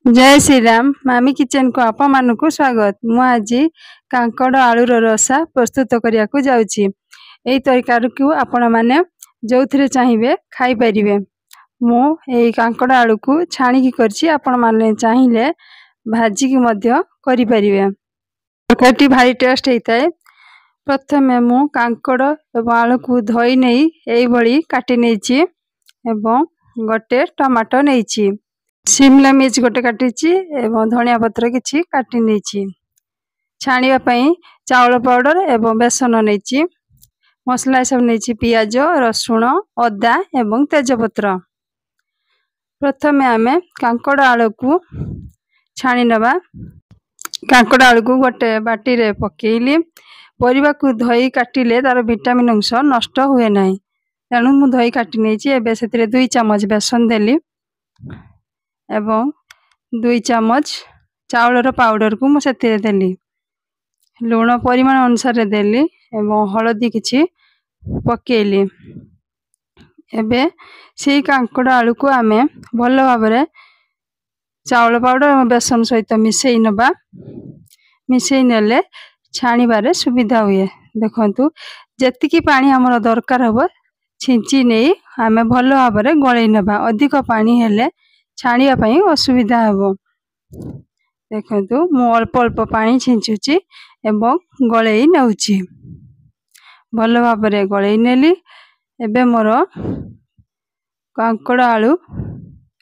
जय श्री राम मामी किचन को आपण मानकु स्वागत। मु आज कांकड़ आलूर रसा प्रस्तुत करिया को जाउची। एई तरीकार को आपण माने जोथिरे चाहिए खाई परिबे। मु एई कांकड़ आलू को छाणी की करची, आपण माने चाहिए भाजी की मध्य करि परिबे। तरकारीटी भारी टेस्ट हेइताय। प्रथमे मु कांकड़ एवं आलू को धोई नेई एई भली काटी नेइची एवं गोटे टमाटो नेइची, शिमला मिर्च गोटे काटिची एवं धनिया पत्र किछि काटी नेइची। छाणिया पई चावल पाउडर एवं बेसन नेइची। मसला सब नेइची पियाज, रसुण, अदा एवं तेजपत्र। प्रथमे आमे कांकड़ आलू को छाणी नबा। कांकड़ आलू को गोटे बाटी रे पकेइली। परिबा को धोई काटिले तार विटामिन अंश नष्ट हुए नाही, तेणु मु धोई काटी नेइची। एबे सेतिरे 2 चम्मच बेसन देली एवं 2 चम्मच चावलर पाउडर को मुझे देली। लुण परिमाण अनुसार देली एवं हलदी किछि पकेइली। एबे से कांकड़ आलू को आमे भल भाबरे चावल पाउडर एवं बेसन सहित मिसई नबा। मिसई नेले छाणीबारे सुविधा हुए। देखंतु जेतिकी पानी हमर दरकार हबो छिंची नेई आमे भल भाबरे गळै नबा। अधिक पानी हेले छाणिया पई असुविधा हबो। देखंतु मु अल्प अल्प पानी छिंचुची एवं गळै नउची। भल भाबरे गळै नेली। एबे मोर कांकड़ आलू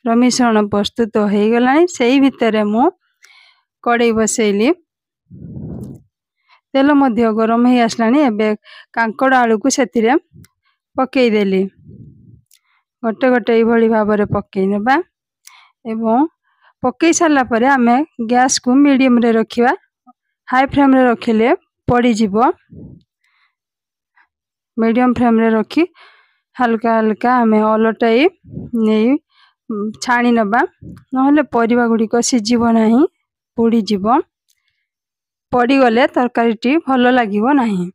र मिश्रण प्रस्तुत हो गलानी। सेही भितरे मु कड़ाई बसैली। तेल मध्य गरम हो आसलानी। एबे कांकड़ आलू को सेतिरे पकेई देली। गोटे गोटे एई भली भाबरे पकेई नेबा एवं पकई सारा परे आमे गैस को मीडियम रे रखिबा। हाई फ्लेम रे रखिले पड़ी जिवो। मीडियम फ्लेम रे रखी हल्का हल्का आमे अलटाई नेई छाणी नबा, नहले परिबा गुडी को सिजिबो नाही, पोड़ी जिवो। पड़ी गले तरकारीटी भलो लागिबो नाही।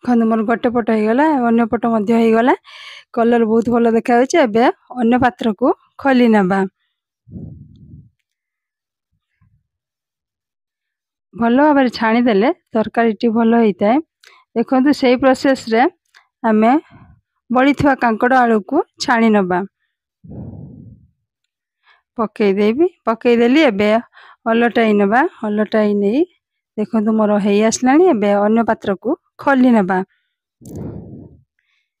खंद मोर गोटे पट हो गला, अन्य पट मध्य हो गला। कलर बहुत भलो देखा होचे। एबे अन्य पात्र को खोली नबा। भलो भाबरे छाणी देले तरकारीटी भलो होइताय। देखंतु सेही प्रोसेस रे आमे बळीथवा कांकड़ आलू को छाणी नबा। पकई देली। एबे अलटाई नबा। अलटाई नेई देखंतु मोर हेई आसलानी। एबे अन्य पात्र को खोली नबा।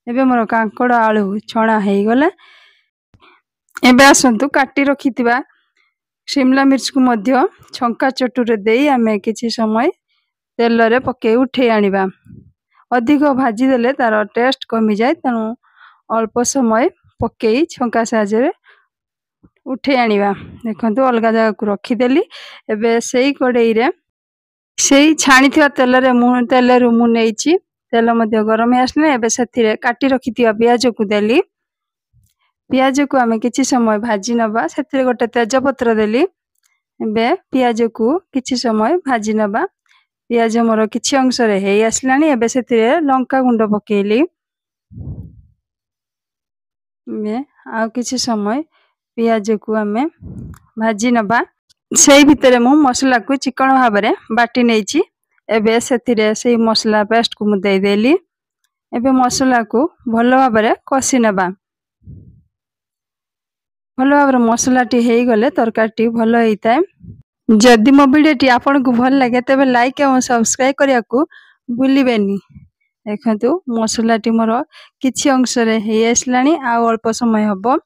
एबे मोर कांकड़ आलू छणा हेई गला। एबे आसंतु काटी रखितिबा शिमला मिर्च को मध्य छंका चटुरे देई आमे किछि समय तेल रे पके उठे आनिबा। अधिक भाजी देले तार टेस्ट कमी जाय, तेणु अल्प समय पके छंका साहाय्य उठे आनिबा। देखंतु अलगा जगह को रखी देली। एबे सेही कड़ाई रे सेही छाणीथिबा तेल रे मु नेइची। तेल मध्य गरम आसले। एबे सेथिरे काटी रखिथिबा पियाज को देली। पियाज को आमे किछि समय भाजी नबा। सेथिरे गोटे तेजपत्र देली। एबे पियाज को किछि समय भाजी नबा। पियाज मोर किछि अंश रे हेई आसलानी। एबे सेथिरे लंका गुंड पकेइली। एबे आ किछि समय पियाज को आमे भाजी नबा। सेही भितरे मु मसला को चिकन भाबरे बाटी नेइची। एबे सेथिरे सेही मसला पेस्ट को मु देई देली। एबे मसला को भलो भाबरे कसी नबा। भलो भाबरे मसला टी हेई गले तरकारीटी भलो हेइताय। जदि मो वीडियोटी आपन को भल लागे तबे लाइक एवं सब्सक्राइब करिया को भूलिबेनी। देखंतु मसला टी मोर किछि अंश रे हेई आसलानी। आ अल्प समय हबो।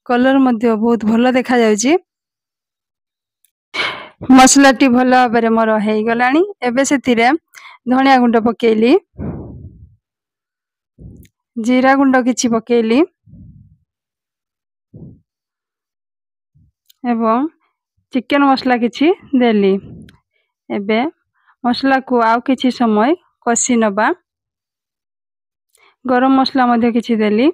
कलर मध्य बहुत भलो देखा जाउची। मसला टी भलो भाबरे मोर हेई गलानी। एबे सेतिरे धनिया गुंड पकेइली। जीरा गुंड किछि पकेइली एवं चिकन मसला किछि देली। एबे मसला को आउ किछि समय कसी नबा। गरम मसला मध्य किछि देली।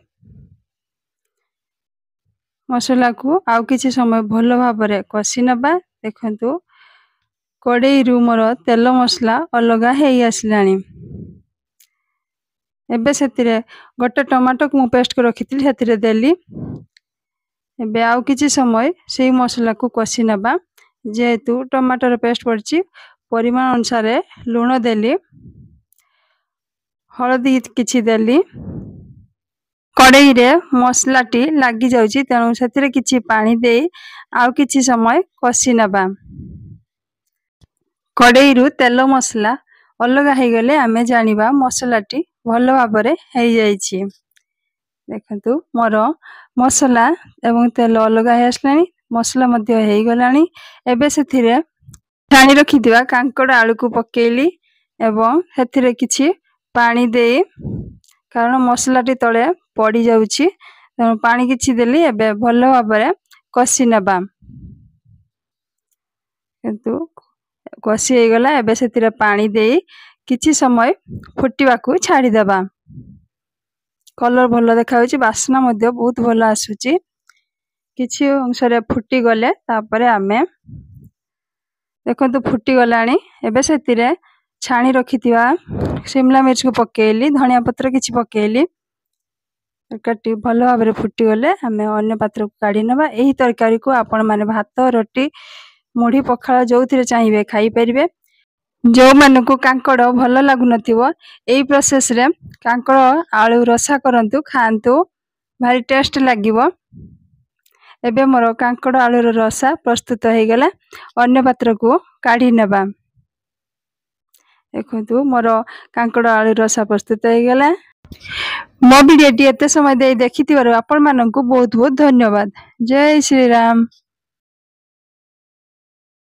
मसला को आउ किछि समय भलो भाबरे कसी नबा। देखंतु कड़ाई रु मोर तेल मसला अलगा हेई आसलानी। एबे सेतिरे गोटे टमाटो को मु पेस्ट को रखितिली सेतिरे देली। ଏବେ ଆଉ କିଛି ସମୟ ସେଇ ମସଲାକୁ କଷି ନେବା। ଯେହେତୁ ଟମାଟର ପେଷ୍ଟ ପଡ଼ିଛି, ପରିମାଣ ଅନୁସାରେ ଲୁଣ ଦେଲି, ହଳଦୀ କିଛି ଦେଲି। କଡ଼େଇରେ ମସଲାଟି ଲାଗି ଯାଉଛି, ତେଣୁ ସେଥିରେ କିଛି ପାଣି ଦେଇ ଆଉ କିଛି ସମୟ କଷି ନେବା। କଡ଼େଇରୁ ତେଲ ମସଲା ଅଲଗା ହେଇଗଲେ ଆମେ ଜାଣିବା ମସଲାଟି ଭଲ ଭାବରେ ହେଇଯାଇଛି। ଦେଖନ୍ତୁ ମୋର ମସଲା ଏବଂ ତେଲ ଅଲଗା ହେଇ ଆସିଲାଣି, ମସଲା ମଧ୍ୟ ହେଇଗଲାଣି। ଏବେ ସେଥିରେ ଛାଣି ରଖିଥିବା କାଙ୍କଡ଼ ଆଳୁକୁ ପକେଇଲି ଏବଂ ସେଥିରେ କିଛି ପାଣି ଦେଇ, କାରଣ ମସଲାଟି ତଳେ ପଡ଼ି ଯାଉଛି, ତେଣୁ ପାଣି କିଛି ଦେଲି। ଏବେ ଭଲ ଭାବରେ କଷି ନେବା। କିନ୍ତୁ କଷି ହେଇଗଲା। ଏବେ ସେଥିରେ ପାଣି ଦେଇ କିଛି ସମୟ ଫୁଟିବାକୁ ଛାଡ଼ିଦେବା। କଲର ଭଲ ଦେଖାଯାଉଛି, ବାସ୍ନା ମଧ୍ୟ ବହୁତ ଭଲ ଆସୁଛି। କିଛି ଅଂଶରେ ଫୁଟିଗଲେ ତାପରେ ଆମେ ଦେଖନ୍ତୁ ଫୁଟିଗଲାଣି। ଏବେ ସେଥିରେ ଛାଣି ରଖିଥିବା ଶିମଲା ମିର୍ଚକୁ ପକେଇଲି, ଧନିଆ ପତ୍ର କିଛି ପକେଇଲି। ତରକାରୀଟି ଭଲ ଭାବରେ ଫୁଟିଗଲେ ଆମେ ଅନ୍ୟ ପାତ୍ରକୁ କାଢ଼ି ନେବା। ଏହି ତରକାରୀକୁ ଆପଣମାନେ ଭାତ, ରୁଟି, ମୁଢ଼ି, ପଖାଳ ଯେଉଁଥିରେ ଚାହିଁବେ ଖାଇପାରିବେ। ଯେଉଁମାନଙ୍କୁ କାଙ୍କଡ଼ ଭଲ ଲାଗୁନଥିବ, ଏଇ ପ୍ରୋସେସରେ କାଙ୍କଡ଼ ଆଳୁ ରସା କରନ୍ତୁ, ଖାଆନ୍ତୁ, ଭାରି ଟେଷ୍ଟ ଲାଗିବ। ଏବେ ମୋର କାଙ୍କଡ଼ ଆଳୁର ରସା ପ୍ରସ୍ତୁତ ହେଇଗଲା। ଅନ୍ୟ ପାତ୍ରକୁ କାଢ଼ି ନେବା। ଦେଖନ୍ତୁ ମୋର କାଙ୍କଡ଼ ଆଳୁ ରସା ପ୍ରସ୍ତୁତ ହେଇଗଲା। ମୋ ଭିଡ଼ିଓଟି ଏତେ ସମୟ ଦେଇ ଦେଖିଥିବାରୁ ଆପଣମାନଙ୍କୁ ବହୁତ ବହୁତ ଧନ୍ୟବାଦ। ଜୟ ଶ୍ରୀରାମ।